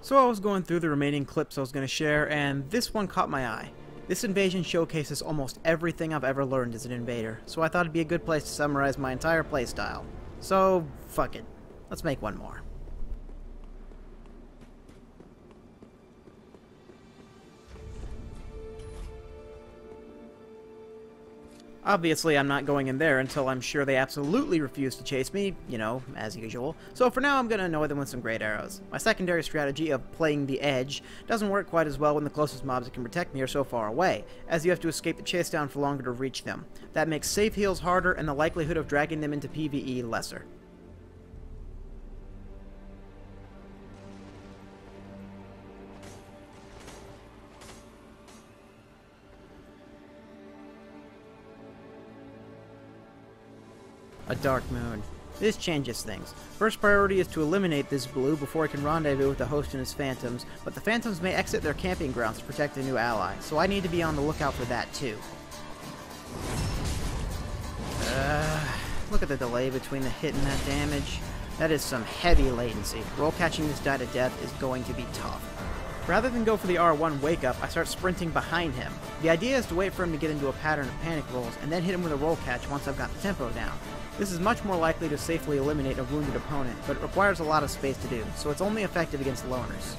So I was going through the remaining clips I was going to share, and this one caught my eye. This invasion showcases almost everything I've ever learned as an invader, so I thought it'd be a good place to summarize my entire playstyle. So, fuck it. Let's make one more. Obviously, I'm not going in there until I'm sure they absolutely refuse to chase me, you know, as usual. So for now, I'm going to annoy them with some great arrows. My secondary strategy of playing the edge doesn't work quite as well when the closest mobs that can protect me are so far away, as you have to escape the chase down for longer to reach them. That makes safe heals harder and the likelihood of dragging them into PvE lesser. A dark moon. This changes things. First priority is to eliminate this blue before it can rendezvous with the host and his phantoms, but the phantoms may exit their camping grounds to protect a new ally, so I need to be on the lookout for that too. Look at the delay between the hit and that damage. That is some heavy latency. Roll catching this guy to death is going to be tough. Rather than go for the R1 wake up, I start sprinting behind him. The idea is to wait for him to get into a pattern of panic rolls, and then hit him with a roll catch once I've got the tempo down. This is much more likely to safely eliminate a wounded opponent, but it requires a lot of space to do, so it's only effective against loners.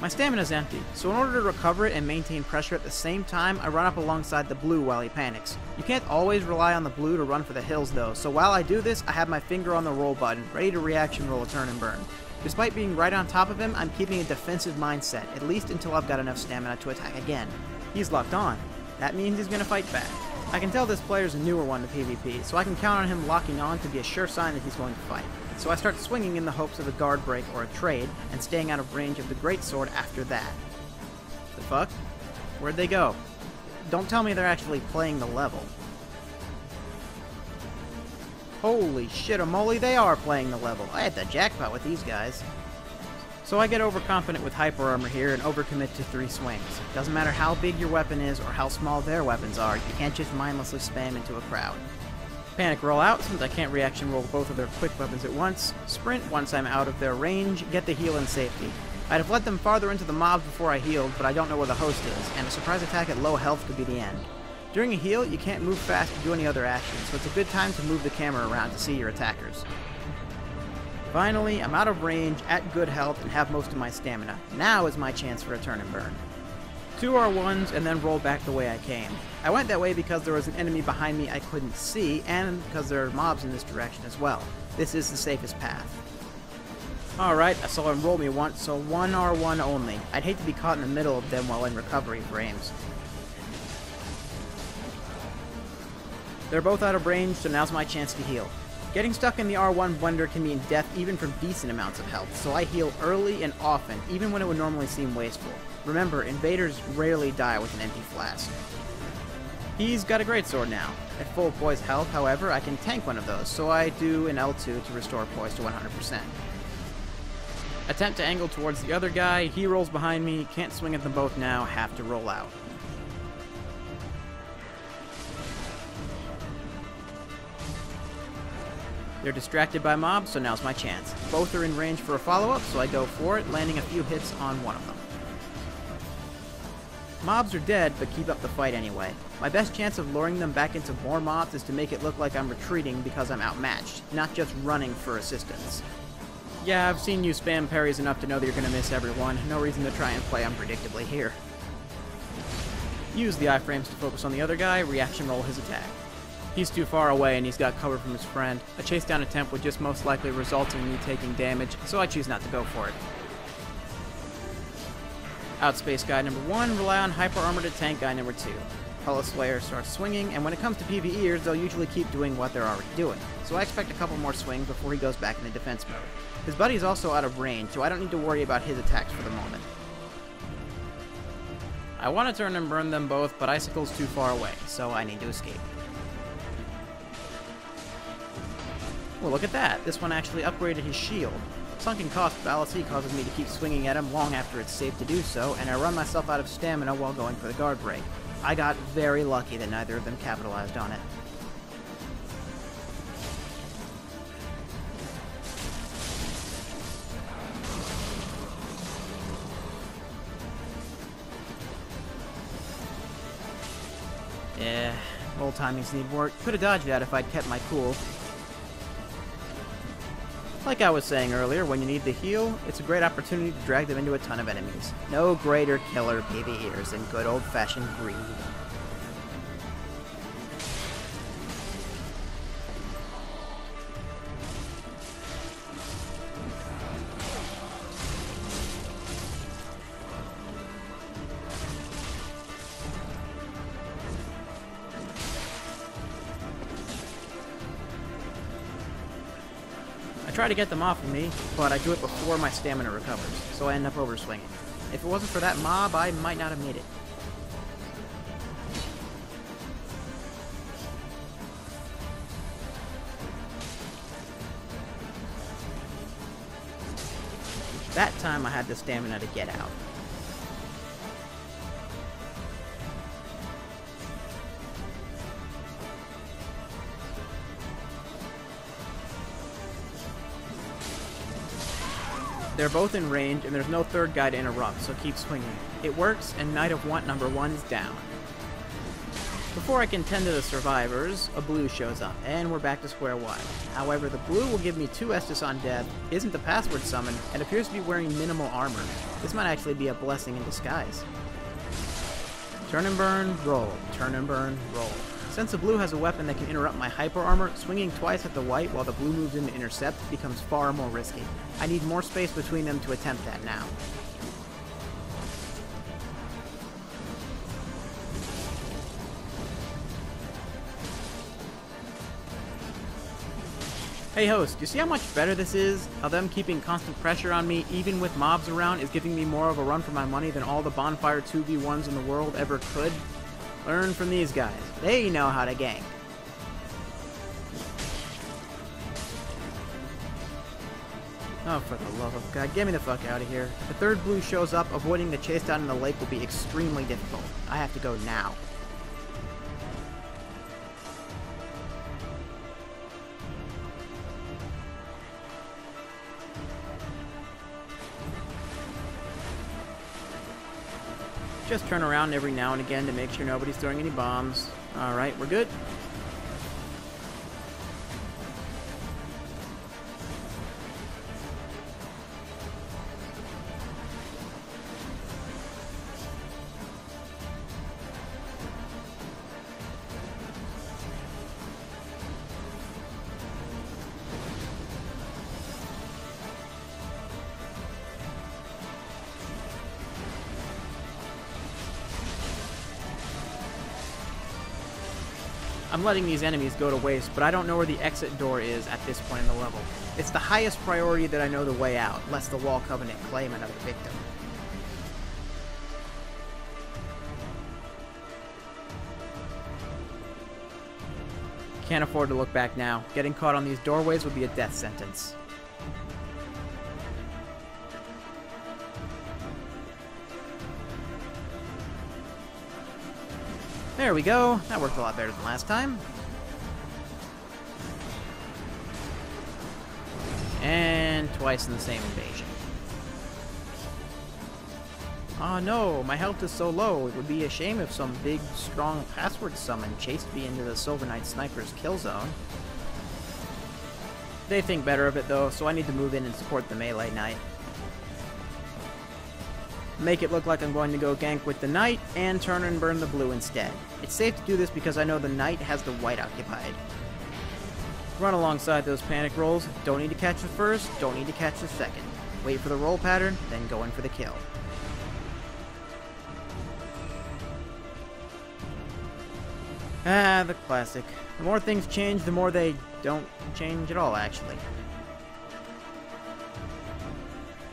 My stamina's empty, so in order to recover it and maintain pressure at the same time, I run up alongside the blue while he panics. You can't always rely on the blue to run for the hills though, so while I do this, I have my finger on the roll button, ready to reaction roll a turn and burn. Despite being right on top of him, I'm keeping a defensive mindset, at least until I've got enough stamina to attack again. He's locked on. That means he's gonna fight back. I can tell this player's a newer one to PvP, so I can count on him locking on to be a sure sign that he's going to fight. So I start swinging in the hopes of a guard break or a trade, and staying out of range of the greatsword after that. The fuck? Where'd they go? Don't tell me they're actually playing the level. Holy shit-a-moly, they are playing the level. I had the jackpot with these guys. So I get overconfident with hyper armor here and overcommit to 3 swings. Doesn't matter how big your weapon is or how small their weapons are, you can't just mindlessly spam into a crowd. Panic roll out, since I can't reaction roll both of their quick weapons at once. Sprint once I'm out of their range, get the heal in safety. I'd have led them farther into the mobs before I healed, but I don't know where the host is, and a surprise attack at low health could be the end. During a heal, you can't move fast to do any other actions, so it's a good time to move the camera around to see your attackers. Finally, I'm out of range, at good health, and have most of my stamina. Now is my chance for a turn and burn. 2 R1s, and then roll back the way I came. I went that way because there was an enemy behind me I couldn't see, and because there are mobs in this direction as well. This is the safest path. Alright, I saw him roll me once, so 1 R1 only. I'd hate to be caught in the middle of them while in recovery frames. They're both out of range, so now's my chance to heal. Getting stuck in the R1 blender can mean death even from decent amounts of health, so I heal early and often, even when it would normally seem wasteful. Remember, invaders rarely die with an empty flask. He's got a greatsword now. At full poise health, however, I can tank one of those, so I do an L2 to restore poise to 100%. Attempt to angle towards the other guy, he rolls behind me, can't swing at them both now, have to roll out. They're distracted by mobs, so now's my chance. Both are in range for a follow-up, so I go for it, landing a few hits on one of them. Mobs are dead, but keep up the fight anyway. My best chance of luring them back into more mobs is to make it look like I'm retreating because I'm outmatched, not just running for assistance. Yeah, I've seen you spam parries enough to know that you're gonna miss everyone. No reason to try and play unpredictably here. Use the iframes to focus on the other guy, reaction roll his attack. He's too far away and he's got cover from his friend. A chase down attempt would just most likely result in me taking damage, so I choose not to go for it. Outspace guy number 1, rely on hyper armor to tank guy number 2. Hello Slayer starts swinging, and when it comes to PvEers, they'll usually keep doing what they're already doing, so I expect a couple more swings before he goes back into defense mode. His buddy's also out of range, so I don't need to worry about his attacks for the moment. I want to turn and burn them both, but Icicle's too far away, so I need to escape. Well, look at that. This one actually upgraded his shield. Sunken cost fallacy causes me to keep swinging at him long after it's safe to do so, and I run myself out of stamina while going for the guard break. I got very lucky that neither of them capitalized on it. Eh, roll timings need work. Could have dodged that if I'd kept my cool. Like I was saying earlier, when you need the heal, it's a great opportunity to drag them into a ton of enemies. No greater killer PvEers than good old-fashioned greed. I try to get them off of me, but I do it before my stamina recovers, so I end up overswinging. If it wasn't for that mob, I might not have made it. That time I had the stamina to get out. They're both in range, and there's no third guy to interrupt, so keep swinging. It works, and Knight of Want number 1 is down. Before I can tend to the survivors, a blue shows up, and we're back to square one. However, the blue will give me 2 Estus on death, isn't the password summon, and appears to be wearing minimal armor. This might actually be a blessing in disguise. Turn and burn, roll. Turn and burn, roll. Since the blue has a weapon that can interrupt my hyper armor, swinging twice at the white while the blue moves in to intercept becomes far more risky. I need more space between them to attempt that now. Hey host, you see how much better this is? How them keeping constant pressure on me, even with mobs around, is giving me more of a run for my money than all the bonfire 2v1s in the world ever could? Learn from these guys. They know how to gank. Oh, for the love of God, get me the fuck out of here. If the third blue shows up, avoiding the chase down in the lake will be extremely difficult. I have to go now. Just turn around every now and again to make sure nobody's throwing any bombs. Alright, we're good. I'm letting these enemies go to waste, but I don't know where the exit door is at this point in the level. It's the highest priority that I know the way out, lest the Wall Covenant claim another victim. Can't afford to look back now. Getting caught on these doorways would be a death sentence. There we go. That worked a lot better than last time. And twice in the same invasion. Oh no, my health is so low. It would be a shame if some big, strong password summon chased me into the Silver Knight Sniper's kill zone. They think better of it though, so I need to move in and support the melee knight. Make it look like I'm going to go gank with the knight, and turn and burn the blue instead. It's safe to do this because I know the knight has the white occupied. Run alongside those panic rolls. Don't need to catch the first, don't need to catch the second. Wait for the roll pattern, then go in for the kill. Ah, the classic. The more things change, the more they don't change at all, actually.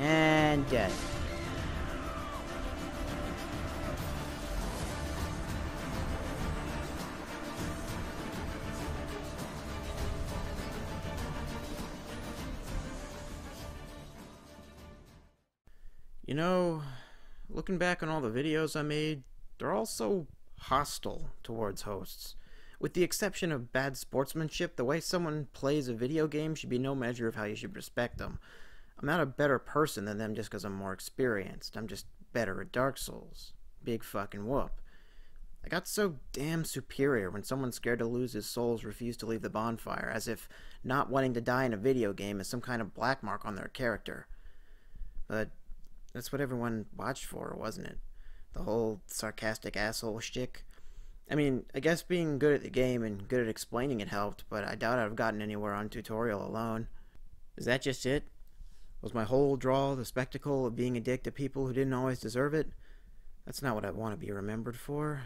And dead. You know, looking back on all the videos I made, they're all so hostile towards hosts. With the exception of bad sportsmanship, the way someone plays a video game should be no measure of how you should respect them. I'm not a better person than them just because I'm more experienced. I'm just better at Dark Souls. Big fucking whoop. I got so damn superior when someone scared to lose his souls refused to leave the bonfire, as if not wanting to die in a video game is some kind of black mark on their character. But that's what everyone watched for, wasn't it? The whole sarcastic asshole shtick. I mean, I guess being good at the game and good at explaining it helped, but I doubt I'd have gotten anywhere on tutorial alone. Is that just it? Was my whole draw the spectacle of being a dick to people who didn't always deserve it? That's not what I want to be remembered for.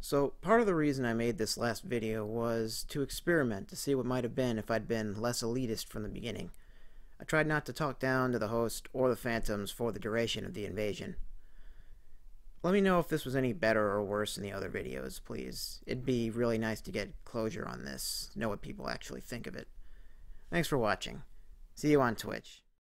So, part of the reason I made this last video was to experiment to see what might have been if I'd been less elitist from the beginning. I tried not to talk down to the host or the phantoms for the duration of the invasion. Let me know if this was any better or worse than the other videos, please. It'd be really nice to get closure on this, know what people actually think of it. Thanks for watching. See you on Twitch.